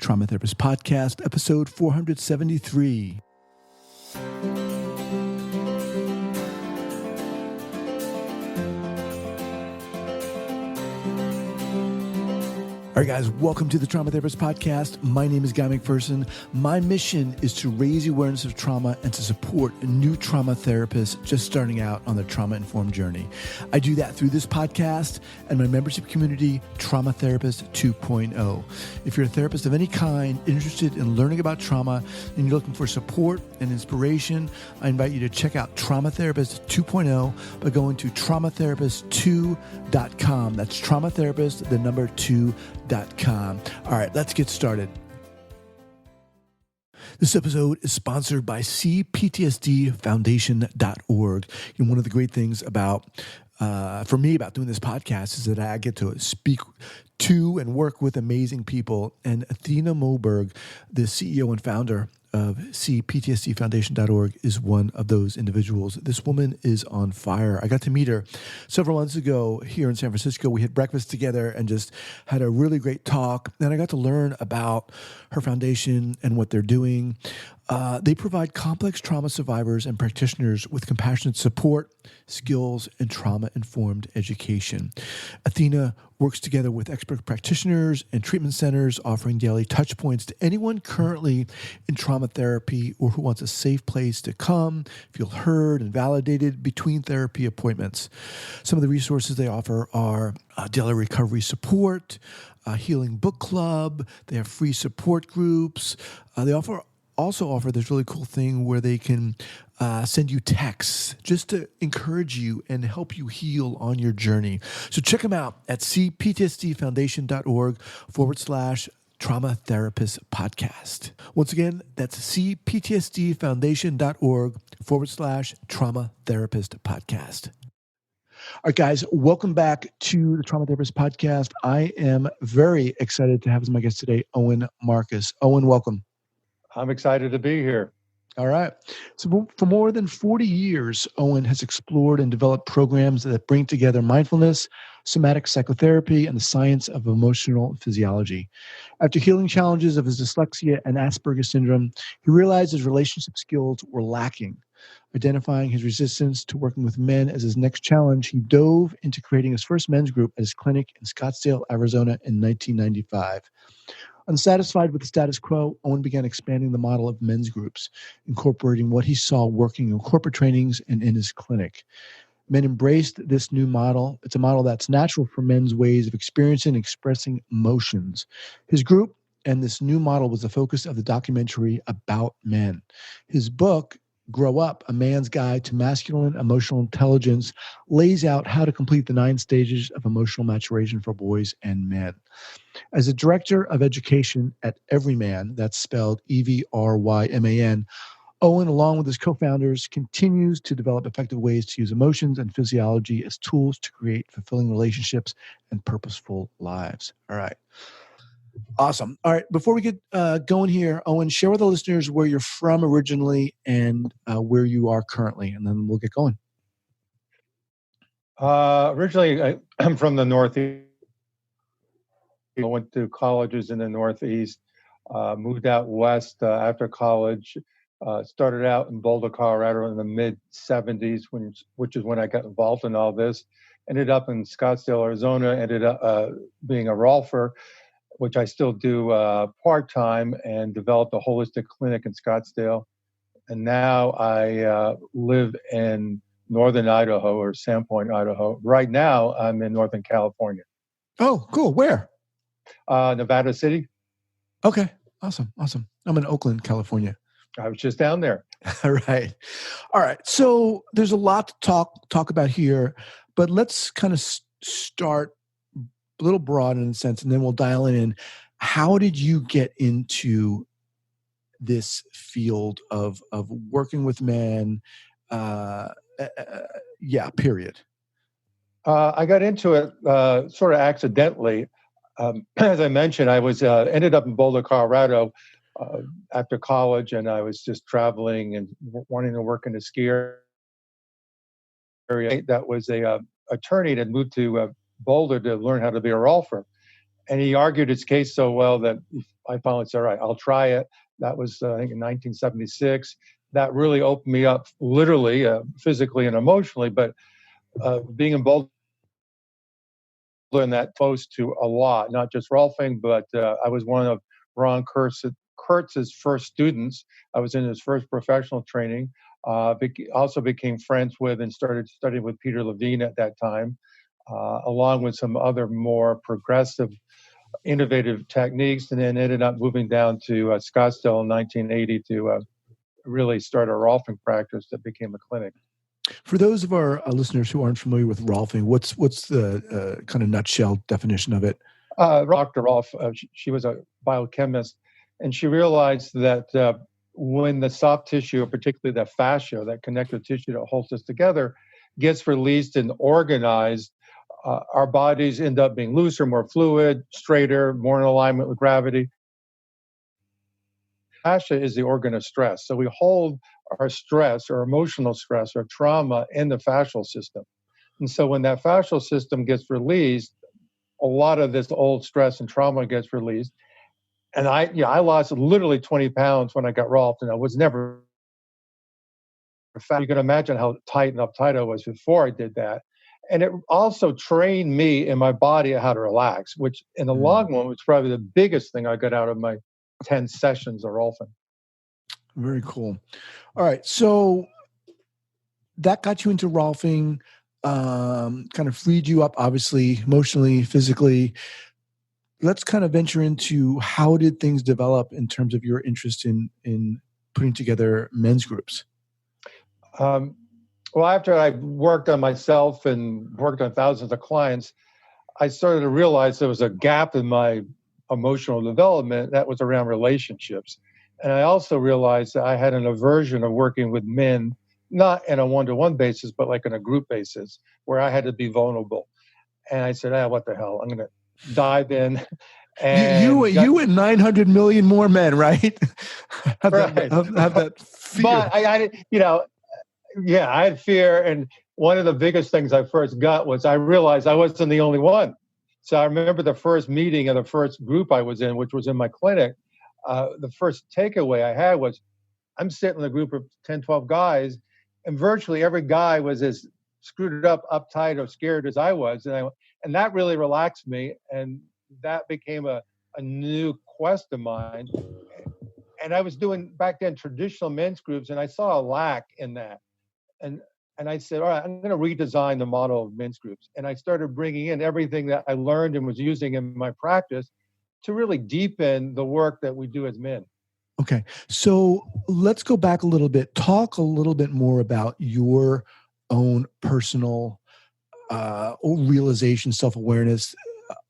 Trauma Therapist Podcast, episode 473. All right, guys, welcome to the Trauma Therapist Podcast. My name is Guy McPherson. My mission is to raise awareness of trauma and to support new trauma therapists just starting out on their trauma-informed journey. I do that through this podcast and my membership community, Trauma Therapist 2.0. If you're a therapist of any kind, interested in learning about trauma, and you're looking for support and inspiration, I invite you to check out Trauma Therapist 2.0 by going to traumatherapist2.com. That's Trauma Therapist, the number 2.com. All right, let's get started. This episode is sponsored by CPTSD Foundation.org. And one of the great things about, for me, about doing this podcast is that I get to speak to and work with amazing people. And Athena Moberg, the CEO and founder of CPTSDFoundation.org, is one of those individuals. This woman is on fire. I got to meet her several months ago here in San Francisco. We had breakfast together and just had a really great talk. And I got to learn about her foundation and what they're doing. They provide complex trauma survivors and practitioners with compassionate support, skills, and trauma-informed education. Athena works together with expert practitioners and treatment centers, offering daily touch points to anyone currently in trauma therapy or who wants a safe place to come, feel heard and validated between therapy appointments. Some of the resources they offer are daily recovery support, healing book club. They have free support groups. They also offer this really cool thing where they can send you texts just to encourage you and help you heal on your journey. So check them out at cptsdfoundation.org/trauma therapist podcast. Once again, that's cptsdfoundation.org/trauma therapist podcast. All right, guys, welcome back to the Trauma Therapist Podcast. I am very excited to have as my guest today, Owen Marcus. Owen, welcome. I'm excited to be here. All right. So for more than 40 years, Owen has explored and developed programs that bring together mindfulness, somatic psychotherapy, and the science of emotional physiology. After healing challenges of his dyslexia and Asperger syndrome, he realized his relationship skills were lacking. Identifying his resistance to working with men as his next challenge, he dove into creating his first men's group at his clinic in Scottsdale, Arizona in 1995. Unsatisfied with the status quo, Owen began expanding the model of men's groups, incorporating what he saw working in corporate trainings and in his clinic. Men embraced this new model. It's a model that's natural for men's ways of experiencing and expressing emotions. His group and this new model was the focus of the documentary About Men. His book, Grow Up, A Man's Guide to Masculine Emotional Intelligence, lays out how to complete the 9 stages of emotional maturation for boys and men. As a director of education at Everyman, that's spelled EVRYMAN, Owen, along with his co-founders, continues to develop effective ways to use emotions and physiology as tools to create fulfilling relationships and purposeful lives. All right. Awesome. All right. Before we get going here, Owen, share with the listeners where you're from originally and where you are currently, and then we'll get going. Originally, I'm from the Northeast. I went to colleges in the Northeast, moved out west after college, started out in Boulder, Colorado in the mid-'70s, which is when I got involved in all this. Ended up in Scottsdale, Arizona, ended up being a rolfer, which I still do part-time, and developed a holistic clinic in Scottsdale. And now I live in northern Idaho, or Sandpoint, Idaho. Right now, I'm in Northern California. Oh, cool. Where? Nevada City. Okay. Awesome. I'm in Oakland, California. I was just down there. All right. So there's a lot to talk about here, but let's kind of start a little broad in a sense, and then we'll dial in. How did you get into this field of working with men? Period. I got into it sort of accidentally. As I mentioned, I was ended up in Boulder, Colorado after college, and I was just traveling and wanting to work in the ski area. That was a attorney that moved to Boulder to learn how to be a rolfer. And he argued his case so well that I finally said, all right, I'll try it. That was, I think, in 1976. That really opened me up literally, physically and emotionally. But being in Boulder and that close to a lot, not just Rolfing, but I was one of Ron Kurtz's first students. I was in his first professional training. Also became friends with and started studying with Peter Levine at that time, along with some other more progressive, innovative techniques, and then ended up moving down to Scottsdale in 1980 to really start a Rolfing practice that became a clinic. For those of our listeners who aren't familiar with Rolfing, what's the kind of nutshell definition of it? Dr. Rolf, she was a biochemist, and she realized that when the soft tissue, particularly the fascia, that connective tissue that holds us together, gets released and organized, our bodies end up being looser, more fluid, straighter, more in alignment with gravity. Fascia is the organ of stress. So we hold our stress or emotional stress or trauma in the fascial system. And so when that fascial system gets released, a lot of this old stress and trauma gets released. And I lost literally 20 pounds when I got Rolfed, and I was never fat. You can imagine how tight and uptight I was before I did that. And it also trained me in my body how to relax, which in the long run was probably the biggest thing I got out of my 10 sessions of Rolfing. Very cool. All right. So that got you into Rolfing, kind of freed you up, obviously, emotionally, physically. Let's kind of venture into how did things develop in terms of your interest in putting together men's groups? Well, after I worked on myself and worked on thousands of clients, I started to realize there was a gap in my emotional development that was around relationships. And I also realized that I had an aversion of working with men, not in a one-to-one basis, but like in a group basis, where I had to be vulnerable. And I said, what the hell? I'm going to dive in. And you and 900 million more men, right? have that fear. But I had fear. And one of the biggest things I first got was I realized I wasn't the only one. So I remember the first meeting of the first group I was in, which was in my clinic. The first takeaway I had was I'm sitting in a group of 10, 12 guys, and virtually every guy was as screwed up, uptight, or scared as I was. And that really relaxed me. And that became a new quest of mine. And I was doing back then traditional men's groups, and I saw a lack in that. And I said, all right, I'm going to redesign the model of men's groups. And I started bringing in everything that I learned and was using in my practice to really deepen the work that we do as men. Okay. So let's go back a little bit. Talk a little bit more about your own personal realization, self-awareness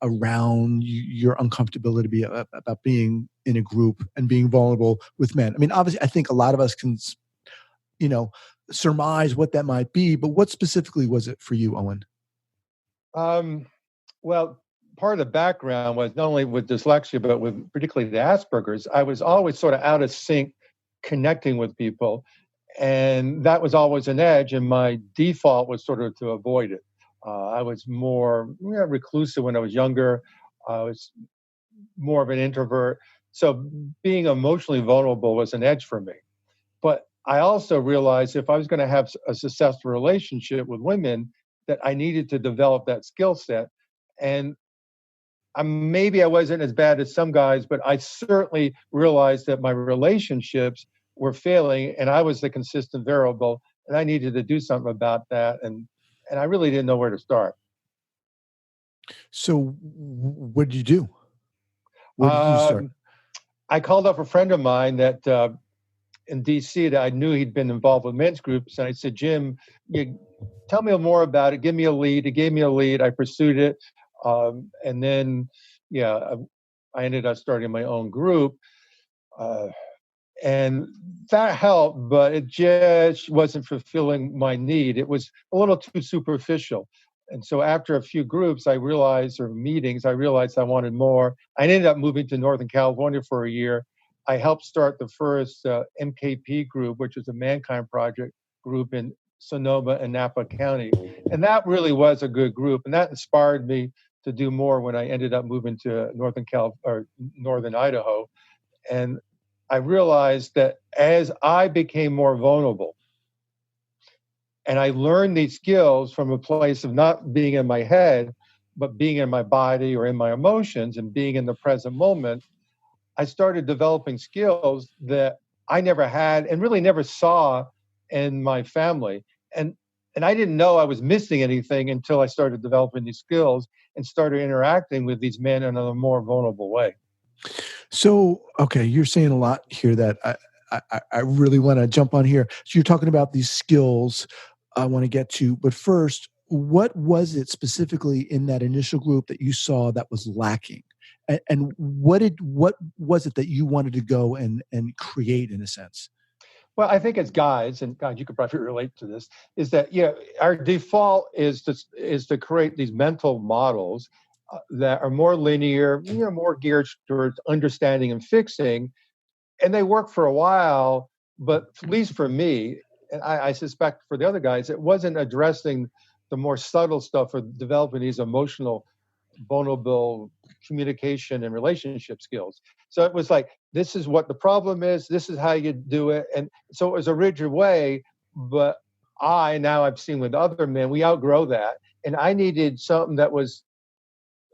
around your uncomfortability about being in a group and being vulnerable with men. I mean, obviously, I think a lot of us can, surmise what that might be, but what specifically was it for you, Owen? Well, part of the background was not only with dyslexia, but with particularly the Asperger's, I was always sort of out of sync connecting with people. And that was always an edge. And my default was sort of to avoid it. I was more reclusive when I was younger. I was more of an introvert. So being emotionally vulnerable was an edge for me. But I also realized if I was going to have a successful relationship with women, that I needed to develop that skill set. And maybe I wasn't as bad as some guys, but I certainly realized that my relationships were failing and I was the consistent variable, and I needed to do something about that. And I really didn't know where to start. So what did you do? Where did you start? I called up a friend of mine that in DC that I knew he'd been involved with men's groups. And I said, Jim, tell me more about it. Give me a lead. He gave me a lead. I pursued it. And then, I ended up starting my own group. And that helped, but it just wasn't fulfilling my need. It was a little too superficial. And so after a few groups, meetings, I realized I wanted more. I ended up moving to Northern California for a year. I helped start the first MKP group, which is a Mankind Project group in Sonoma and Napa County. And that really was a good group. And that inspired me to do more when I ended up moving to northern Idaho. And I realized that as I became more vulnerable and I learned these skills from a place of not being in my head, but being in my body or in my emotions and being in the present moment, I started developing skills that I never had and really never saw in my family. And and I didn't know I was missing anything until I started developing these skills and started interacting with these men in a more vulnerable way. So, okay, you're saying a lot here that I really want to jump on here. So you're talking about these skills I want to get to, but first, what was it specifically in that initial group that you saw that was lacking? And what was it that you wanted to go and create in a sense? Well, I think as guys, and God, you could probably relate to this, is that our default is to create these mental models that are more linear, more geared towards understanding and fixing, and they work for a while. But at least for me, and I suspect for the other guys, it wasn't addressing the more subtle stuff of developing these emotional, vulnerable communication and relationship skills. So it was like, this is what the problem is, this is how you do it. And so it was a rigid way, but now I've seen with other men, we outgrow that. And I needed something that was,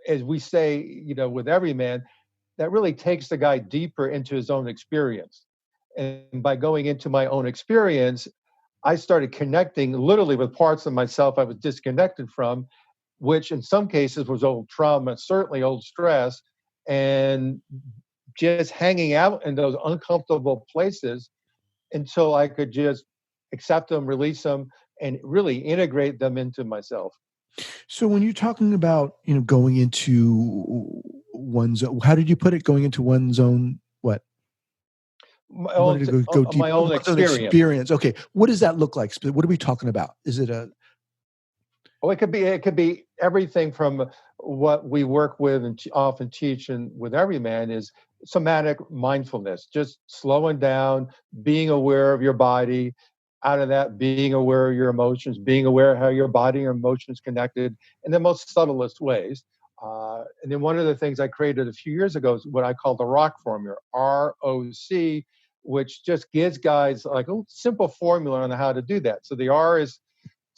as we say, with every man, that really takes the guy deeper into his own experience. And by going into my own experience, I started connecting literally with parts of myself I was disconnected from, which in some cases was old trauma, certainly old stress, and just hanging out in those uncomfortable places until I could just accept them, release them, and really integrate them into myself. So when you're talking about, going into one's own, how did you put it? Going into one's own what? My You own, wanted to go deep. my Oh, own one's own experience. experience. Okay. What does that look like? What are we talking about? Is it a Well, it could be everything from what we work with and often teach and with every man is somatic mindfulness, just slowing down, being aware of your body. Out of that, being aware of your emotions, being aware of how your body and emotions connected in the most subtlest ways. And then one of the things I created a few years ago is what I call the ROC formula, ROC, which just gives guys like a simple formula on how to do that. So the R is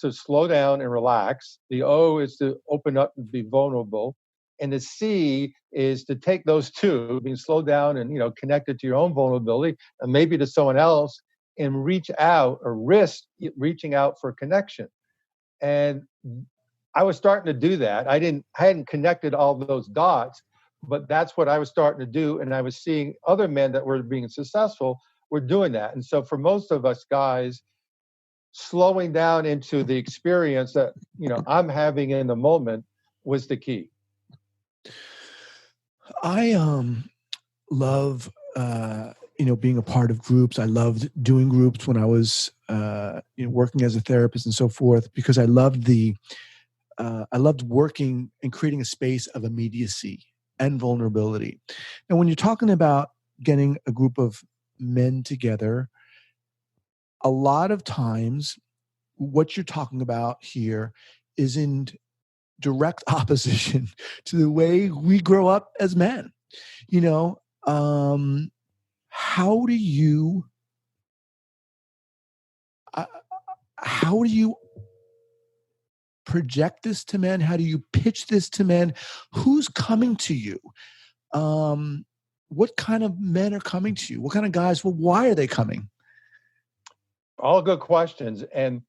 to slow down and relax. The O is to open up and be vulnerable. And the C is to take those two, being slowed down and connected to your own vulnerability and maybe to someone else, and reach out or risk reaching out for connection. And I was starting to do that. I hadn't connected all those dots, but that's what I was starting to do. And I was seeing other men that were being successful were doing that. And so for most of us guys, slowing down into the experience that I'm having in the moment was the key. I love being a part of groups. I loved doing groups when I was working as a therapist and so forth because I loved working and creating a space of immediacy and vulnerability. And when you're talking about getting a group of men together, a lot of times what you're talking about here is in direct opposition to the way we grow up as men. You know, how do you uh, how do you project this to men? How do you pitch this to men? Who's coming to you? What kind of men are coming to you? What kind of guys? Well, why are they coming? All good questions. And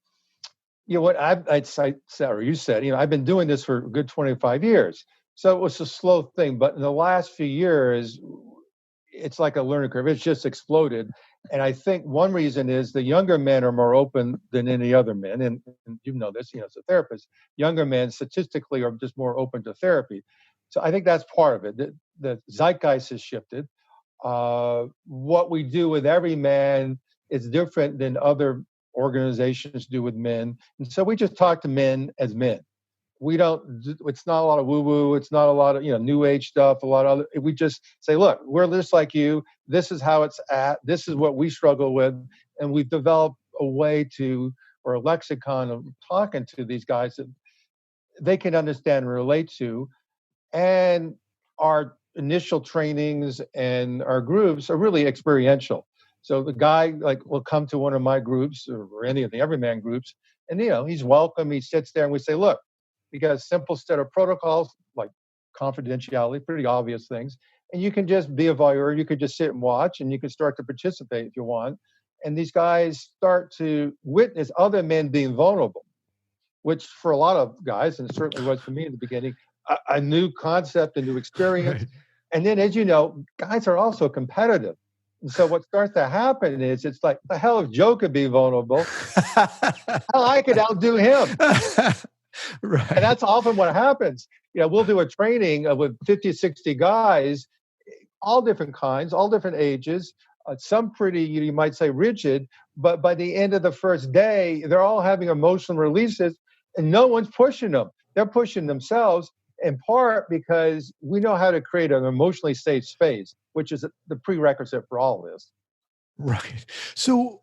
what I'd say, or you said, I've been doing this for a good 25 years. So it was a slow thing. But in the last few years, it's like a learning curve. It's just exploded. And I think one reason is the younger men are more open than any other men. And you know this, as a therapist, younger men statistically are just more open to therapy. So I think that's part of it. The zeitgeist has shifted. What we do with every man is different than other organizations do with men. And so we just talk to men as men. We don't, it's not a lot of woo woo. It's not a lot of, new age stuff, a lot of other, we just say, look, we're just like you. This is how it's at. This is what we struggle with. And we've developed a way to, or a lexicon of talking to these guys that they can understand and relate to. And our initial trainings and our groups are really experiential. So the guy like will come to one of my groups or any of the everyman groups, and he's welcome. He sits there, and we say, "Look, we got a simple set of protocols like confidentiality, pretty obvious things, and you can just be a voyeur. You could just sit and watch, and you can start to participate if you want." And these guys start to witness other men being vulnerable, which for a lot of guys, and it certainly was for me in the beginning, a new concept, a new experience. Right. And then, as you know, guys are also competitive. And so what starts to happen is it's like, the hell if Joe could be vulnerable, hell, I could outdo him. Right. And that's often what happens. We'll do a training with 50, 60 guys, all different kinds, all different ages, some pretty, you might say, rigid, but by the end of the first day, they're all having emotional releases and no one's pushing them. They're pushing themselves, in part because we know how to create an emotionally safe space, which is the prerequisite for all this. Right. So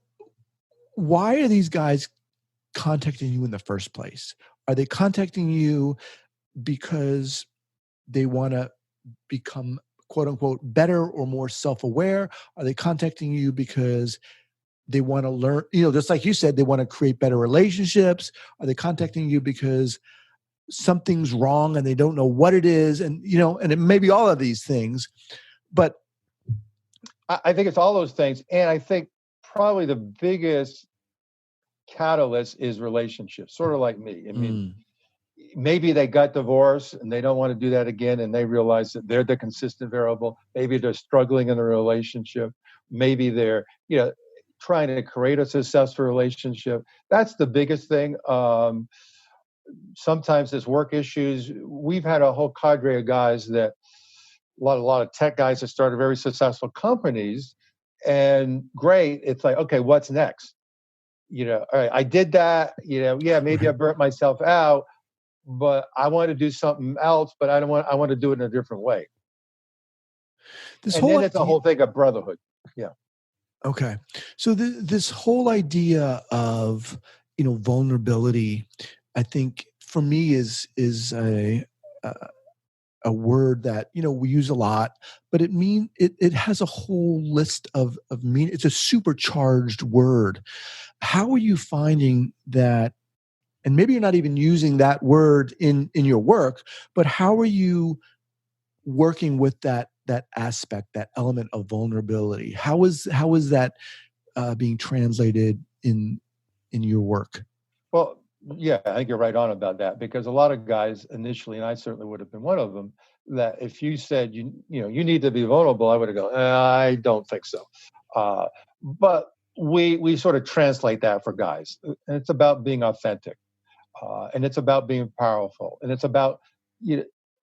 why are these guys contacting you in the first place? Are they contacting you because they want to become quote unquote better or more self-aware? Are they contacting you because they want to learn, just like you said, they want to create better relationships? Are they contacting you because something's wrong and they don't know what it is? And, and it may be all of these things, but I think it's all those things. And I think probably the biggest catalyst is relationships, sort of like me. I mean, maybe they got divorced and they don't want to do that again, and they realize that they're the consistent variable. Maybe they're struggling in a relationship. Maybe they're trying to create a successful relationship. That's the biggest thing. Sometimes it's work issues. We've had a whole cadre of guys that a lot of tech guys that started very successful companies, and great. It's like, okay, what's next? All right, I did that. Yeah, maybe I burnt myself out, but I want to do something else, but I want to do it in a different way. And then it's a whole thing of brotherhood. Yeah. Okay. So this whole idea of, vulnerability, I think for me is a word that, we use a lot, but it has a whole list of meaning. It's a supercharged word. How are you finding that? And maybe you're not even using that word in your work, but how are you working with that aspect, that element of vulnerability? How is that being translated in your work? Well, yeah, I think you're right on about that, because a lot of guys initially, and I certainly would have been one of them, that if you said you need to be vulnerable, I would have gone, I don't think so. But we sort of translate that for guys, and it's about being authentic, and it's about being powerful, and it's about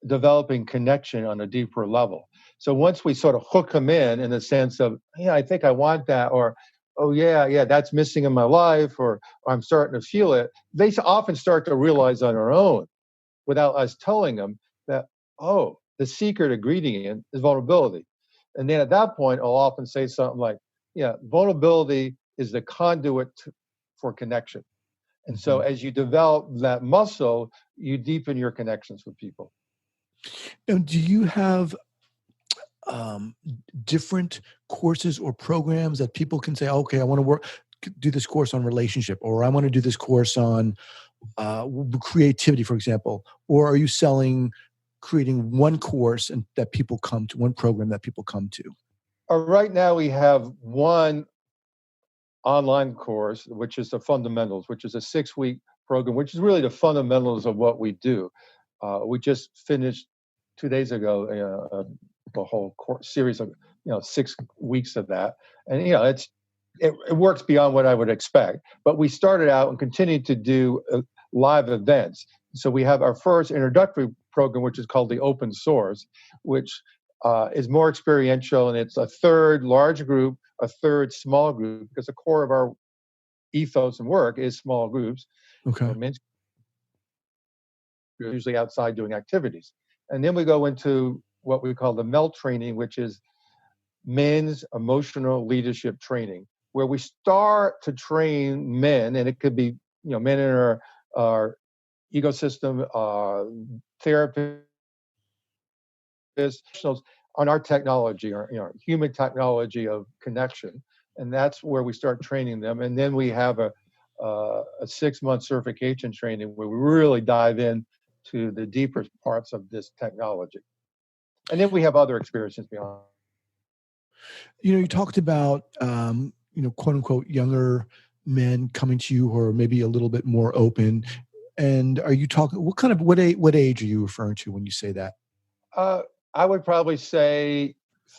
developing connection on a deeper level. So once we sort of hook them in the sense of, yeah, I think I want that, or oh yeah, that's missing in my life, or I'm starting to feel it, they often start to realize on their own, without us telling them, that, oh, the secret ingredient is vulnerability. And then at that point, I'll often say something like, yeah, vulnerability is the conduit for connection. And so as you develop that muscle, you deepen your connections with people. Now, do you have different courses or programs that people can say, okay, I want to do this course on relationship, or I want to do this course on creativity, for example? Or are you creating one course and that people come to, one program that people come to? Right now we have one online course, which is the fundamentals, which is a 6-week program, which is really the fundamentals of what we do. We just finished 2 days ago the whole series of 6 weeks of that, and it works beyond what I would expect. But we started out and continued to do live events. So we have our first introductory program, which is called the Open Source, which is more experiential, and it's a third large group, a third small group, because the core of our ethos and work is small groups. Okay. Men's usually outside doing activities. And then we go into what we call the MELT training, which is men's emotional leadership training, where we start to train men, and it could be men in our ecosystem, therapy, on our technology, or human technology of connection, and that's where we start training them. And then we have a 6-month certification training where we really dive in to the deeper parts of this technology. And then we have other experiences beyond. You talked about, quote unquote, younger men coming to you who are maybe a little bit more open. And are you talking, what age are you referring to when you say that? I would probably say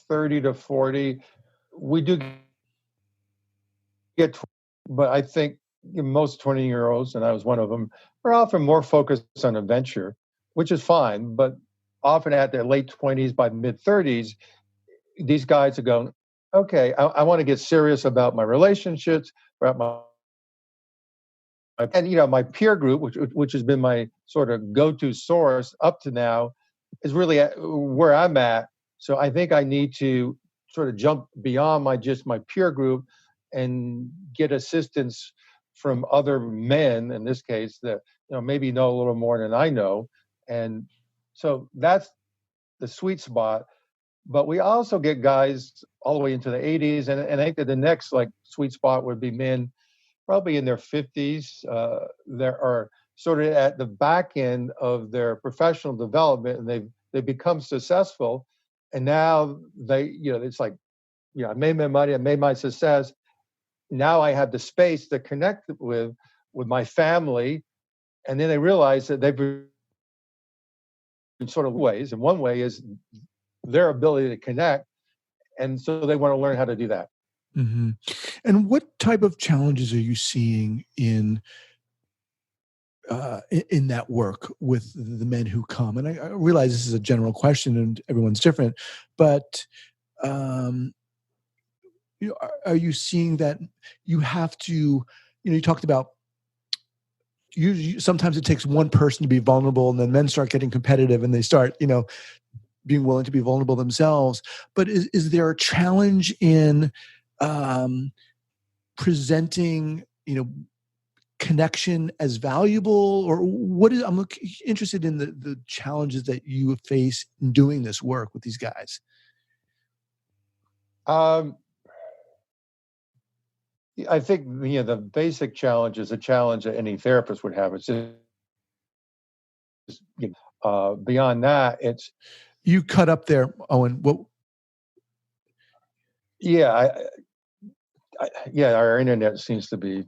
30 to 40. We do get, but I think most 20-year-olds, and I was one of them, are often more focused on adventure, which is fine. But often at their late 20s, by mid 30s, these guys are going, okay, I want to get serious about my relationships, about my peer group, which has been my sort of go-to source up to now, is really where I'm at. So I think I need to sort of jump beyond my peer group and get assistance from other men, in this case, that maybe know a little more than I know. And so that's the sweet spot. But we also get guys all the way into the 80s, and I think that the next sweet spot would be men probably in their 50s. They are sort of at the back end of their professional development, and they've become successful, and now it's like, I made my money, I made my success. Now I have the space to connect with my family, and then they realize that they've been sort of ways, and one way is their ability to connect, and so they want to learn how to do that. Mm-hmm. And what type of challenges are you seeing in that work with the men who come? And I realize this is a general question and everyone's different, but are you seeing that you have to, you talked about sometimes it takes one person to be vulnerable, and then men start getting competitive and they start, being willing to be vulnerable themselves. But is there a challenge in presenting, connection as valuable, or I'm interested in the challenges that you face in doing this work with these guys? I think the basic challenge is a challenge that any therapist would have. It's just beyond that. It's you cut up there, Owen. What? Yeah, our internet seems to be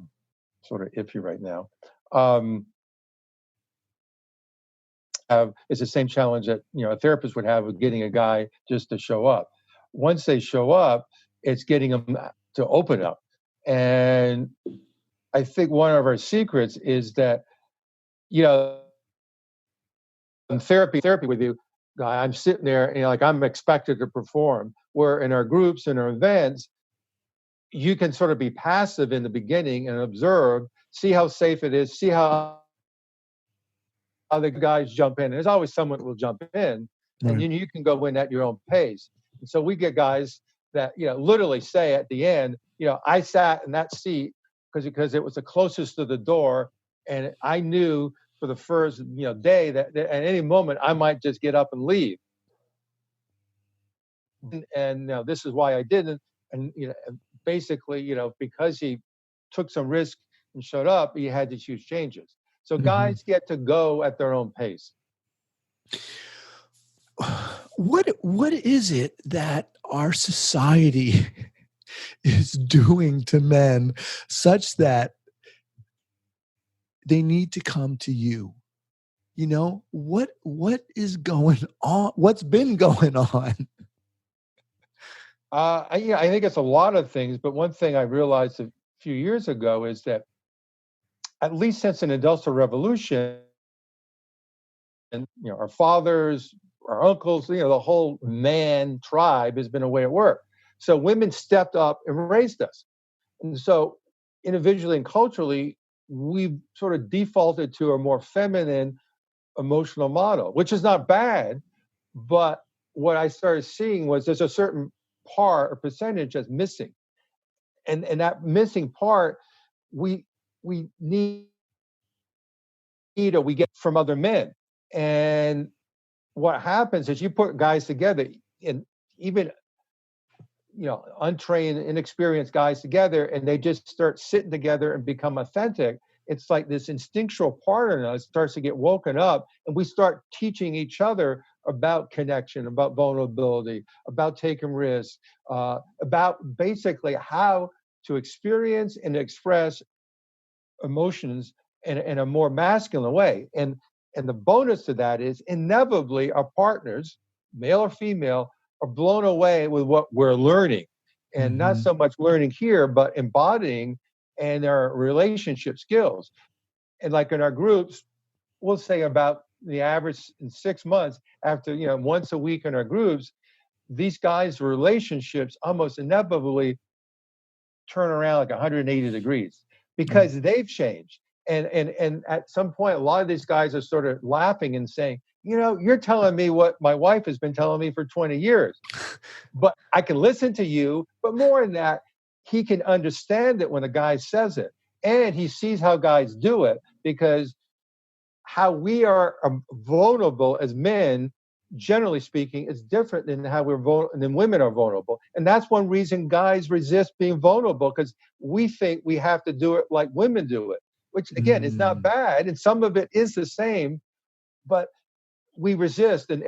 sort of iffy right now. It's the same challenge that a therapist would have with getting a guy just to show up. Once they show up, it's getting them to open up. And I think one of our secrets is that, in therapy with you, I'm sitting there and I'm expected to perform. Where in our groups and our events, you can sort of be passive in the beginning and observe, see how safe it is, see how other guys jump in. There's always someone who will jump in, and then you can go in at your own pace. And so we get guys that literally say at the end, I sat in that seat because it was the closest to the door, and I knew for the first day that at any moment I might just get up and leave. And this is why I didn't. And basically, because he took some risk and showed up, he had these huge changes. So guys get to go at their own pace. What is it that our society is doing to men such that they need to come to you? What is going on? What's been going on? I think it's a lot of things, but one thing I realized a few years ago is that at least since an industrial revolution, and our fathers, our uncles, the whole man tribe has been a way of work. So women stepped up and raised us. And so individually and culturally, we've sort of defaulted to a more feminine emotional model, which is not bad. But what I started seeing was there's a certain part or percentage that's missing. And that missing part, we need or we get from other men. And what happens is you put guys together, and even untrained, inexperienced guys together, and they just start sitting together and become authentic. It's like this instinctual part of us starts to get woken up, and we start teaching each other about connection, about vulnerability, about taking risks, about basically how to experience and express emotions in a more masculine way. And the bonus to that is inevitably our partners, male or female, are blown away with what we're learning. And not so much learning here, but embodying and our relationship skills. And like in our groups, we'll say about the average in 6 months, after once a week in our groups, these guys' relationships almost inevitably turn around like 180 degrees because they've changed. And at some point, a lot of these guys are sort of laughing and saying, you're telling me what my wife has been telling me for 20 years, but I can listen to you. But more than that, he can understand it when a guy says it, and he sees how guys do it, because how we are vulnerable as men, generally speaking, is different than how than women are vulnerable. And that's one reason guys resist being vulnerable, because we think we have to do it like women do it, which again is not bad, and some of it is the same, but we resist. And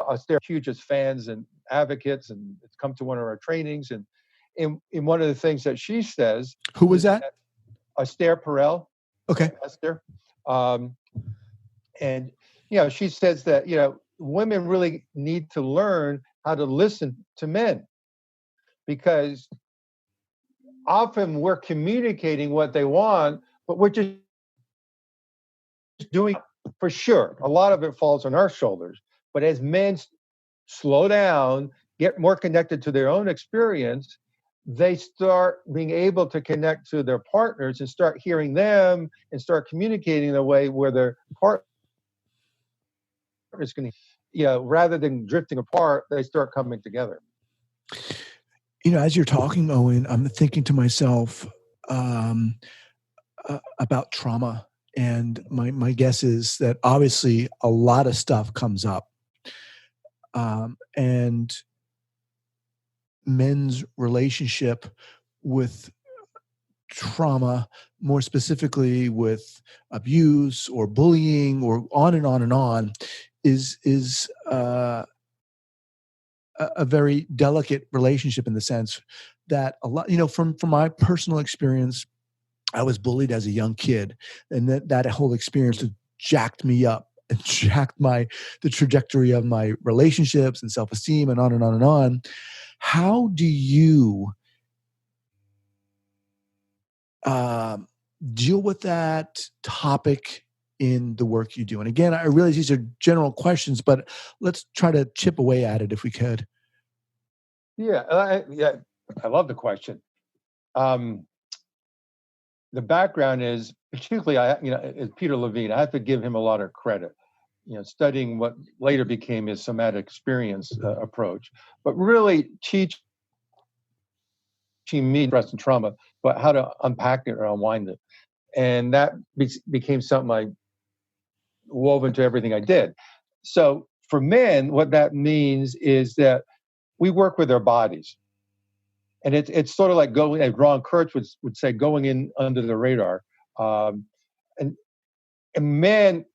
us, they're huge as fans and advocates, and it's come to one of our trainings. And in one of the things that she says, who was that? Esther Perel. Okay. Esther. And she says that women really need to learn how to listen to men, because often we're communicating what they want, but we're just doing, for sure, a lot of it falls on our shoulders. But as men slow down, get more connected to their own experience, they start being able to connect to their partners and start hearing them and start communicating in a way where their partner is going to, rather than drifting apart, they start coming together. As you're talking, Owen, I'm thinking to myself about trauma. And my guess is that obviously a lot of stuff comes up. And men's relationship with trauma, more specifically with abuse or bullying or on and on and on, is a very delicate relationship, in the sense that a lot, from my personal experience, I was bullied as a young kid, and that whole experience jacked me up and jacked the trajectory of my relationships and self-esteem and on and on and on. How do you deal with that topic in the work you do? And again, I realize these are general questions, but let's try to chip away at it if we could. Yeah, I love the question. The background is, particularly, is Peter Levine. I have to give him a lot of credit. Studying what later became his somatic experience approach, but really teaching me stress and trauma, but how to unpack it or unwind it. And that became something I wove into everything I did. So for men, what that means is that we work with our bodies. And it's sort of like going, as Ron Kurtz would say, going in under the radar. And men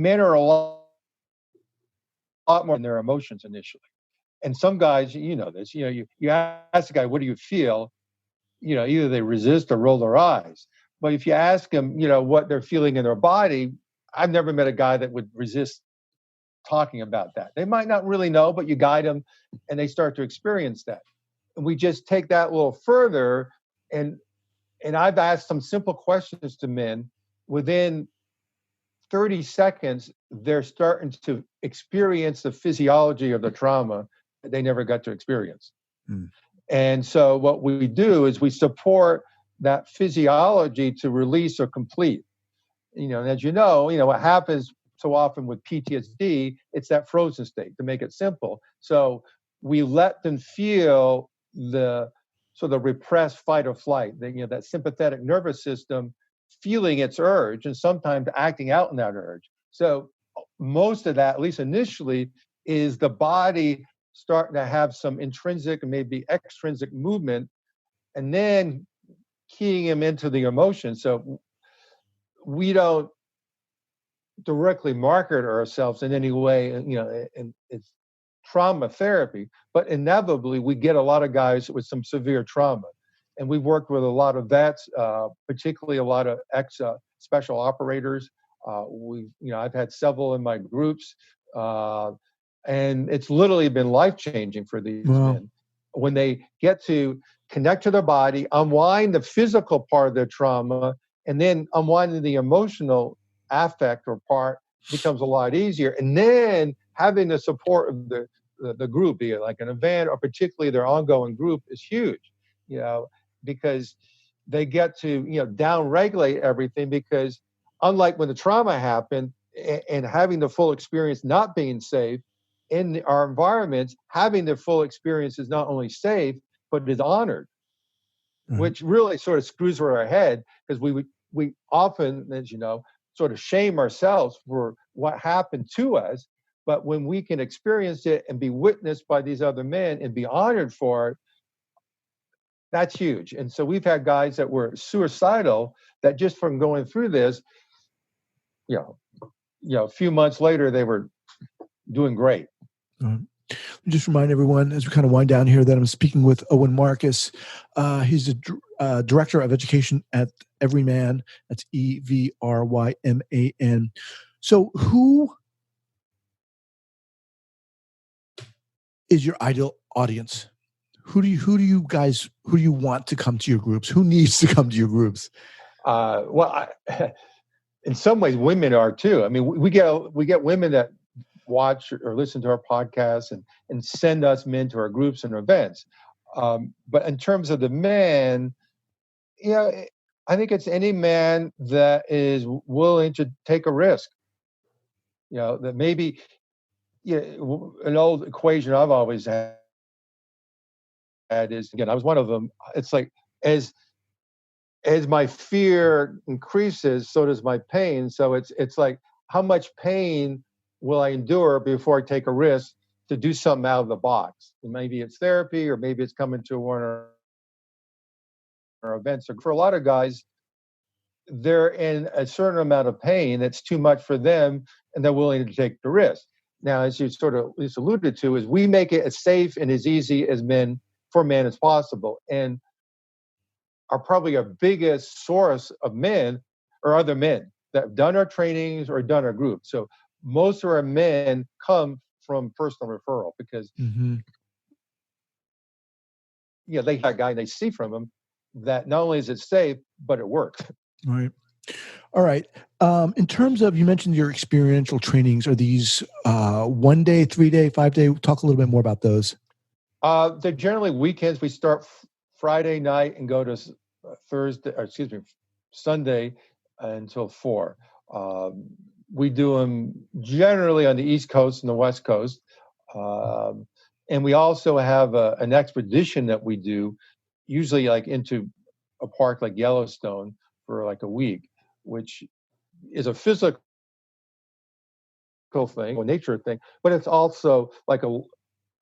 are a lot more in their emotions initially. And some guys, this, you ask a guy, what do you feel? Either they resist or roll their eyes. But if you ask them, what they're feeling in their body, I've never met a guy that would resist talking about that. They might not really know, but you guide them and they start to experience that. And we just take that a little further, and I've asked some simple questions to men. Within 30 seconds, they're starting to experience the physiology of the trauma that they never got to experience. And so what we do is we support that physiology to release or complete. And as what happens so often with PTSD, it's that frozen state, to make it simple. So we let them feel the sort of repressed fight or flight, that sympathetic nervous system feeling its urge and sometimes acting out in that urge. So most of that, at least initially, is the body starting to have some intrinsic and maybe extrinsic movement, and then keying him into the emotion. So we don't directly market ourselves in any way, and it's trauma therapy, but inevitably we get a lot of guys with some severe trauma. And we've worked with a lot of vets, particularly a lot of special operators. I've had several in my groups, and it's literally been life-changing for these Wow. men when they get to connect to their body, unwind the physical part of their trauma, and then unwinding the emotional affect or part becomes a lot easier. And then having the support of the group, be it like an event or particularly their ongoing group, is huge, because they get to, down regulate everything, because unlike when the trauma happened and having the full experience not being safe in our environments, having the full experience is not only safe, but is honored, which really sort of screws with our head, because we often, as you know, sort of shame ourselves for what happened to us. But when we can experience it and be witnessed by these other men and be honored for it, that's huge. And so we've had guys that were suicidal that just from going through this, a few months later, they were doing great. Just remind everyone as we kind of wind down here that I'm speaking with Owen Marcus. He's the Director of Education at Everyman. That's EVRYMAN. So who is your ideal audience? Who do you want to come to your groups? Who needs to come to your groups? In some ways, women are too. I mean, we get women that watch or listen to our podcasts and send us men to our groups and events. But in terms of the men, I think it's any man that is willing to take a risk. That maybe, an old equation I've always had is, again, I was one of them. It's like, as my fear increases, so does my pain. So it's like, how much pain will I endure before I take a risk to do something out of the box? And maybe it's therapy, or maybe it's coming to one of our events. For a lot of guys, they're in a certain amount of pain that's too much for them, and they're willing to take the risk. Now, as you sort of alluded to, is we make it as safe and as easy for men as possible. And probably our biggest source of men are other men that have done our trainings or done our groups. So most of our men come from personal referral, because they have a guy and they see from him that not only is it safe, but it works. Right. All right. In terms of, you mentioned your experiential trainings, are these 1 day, 3 day, 5 day? Talk a little bit more about those. They're generally weekends. We start Friday night and go to Sunday until 4. We do them generally on the East Coast and the West Coast. And we also have an expedition that we do, usually like into a park like Yellowstone for like a week, which is a physical thing, a nature thing, but it's also like a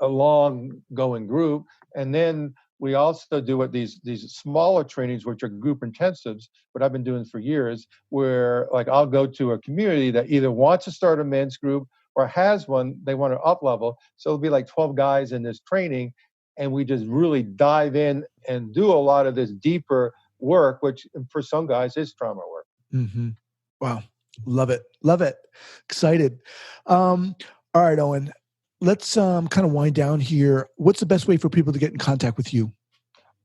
long going group. And then we also do these smaller trainings, which are group intensives, but I've been doing for years, where like I'll go to a community that either wants to start a men's group or has one, they want to up level. So it'll be like 12 guys in this training, and we just really dive in and do a lot of this deeper work, which for some guys is trauma work. Mm-hmm. Wow. Love it. Love it. Excited. All right, Owen, let's kind of wind down here. What's the best way for people to get in contact with you?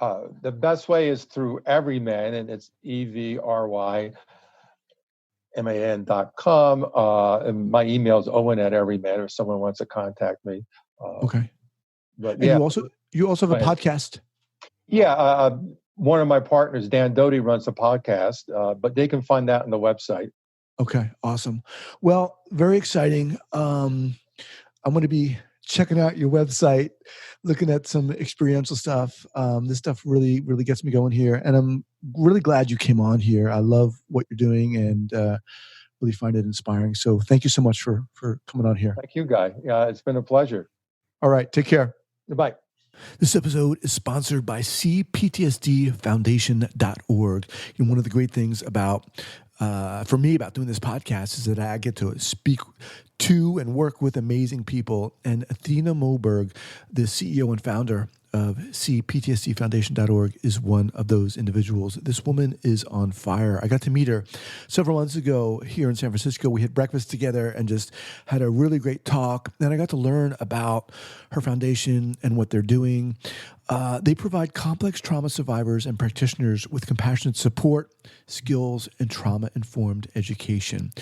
The best way is through Everyman, and it's EVRYMAN.com. And my email is Owen@Everyman if someone wants to contact me. Okay. But and you also have a podcast. Yeah. One of my partners, Dan Doty, runs the podcast, but they can find that on the website. Okay. Awesome. Well, very exciting. I'm going to be checking out your website, looking at some experiential stuff. This stuff really, really gets me going here. And I'm really glad you came on here. I love what you're doing and really find it inspiring. So thank you so much for coming on here. Thank you, Guy. Yeah, it's been a pleasure. All right. Take care. Goodbye. This episode is sponsored by CPTSDFoundation.org. And one of the great things about, for me, about doing this podcast is that I get to speak to and work with amazing people. And Athena Moberg, the CEO and founder of CPTSDFoundation.org, is one of those individuals. This woman is on fire. I got to meet her several months ago here in San Francisco. We had breakfast together and just had a really great talk. And I got to learn about her foundation and what they're doing. They provide complex trauma survivors and practitioners with compassionate support, skills, and trauma-informed education.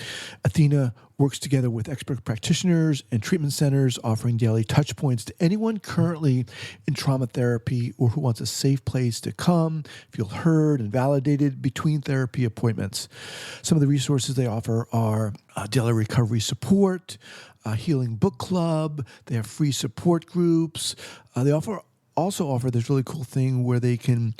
Athena works together with expert practitioners and treatment centers, offering daily touch points to anyone currently in trauma therapy or who wants a safe place to come, feel heard and validated between therapy appointments. Some of the resources they offer are daily recovery support, a healing book club. They have free support groups. They also offer this really cool thing where they can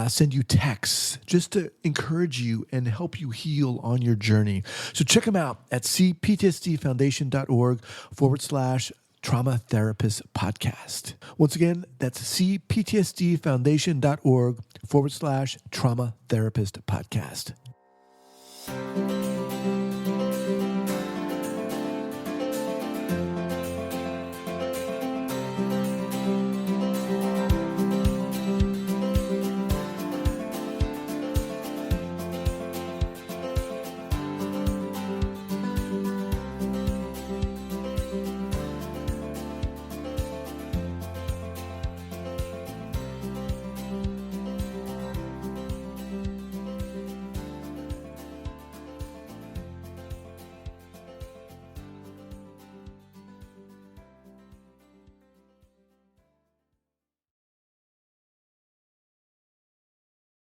send you texts just to encourage you and help you heal on your journey. So check them out at cptsdfoundation.org/trauma therapist podcast. Once again, that's cptsdfoundation.org/trauma therapist podcast.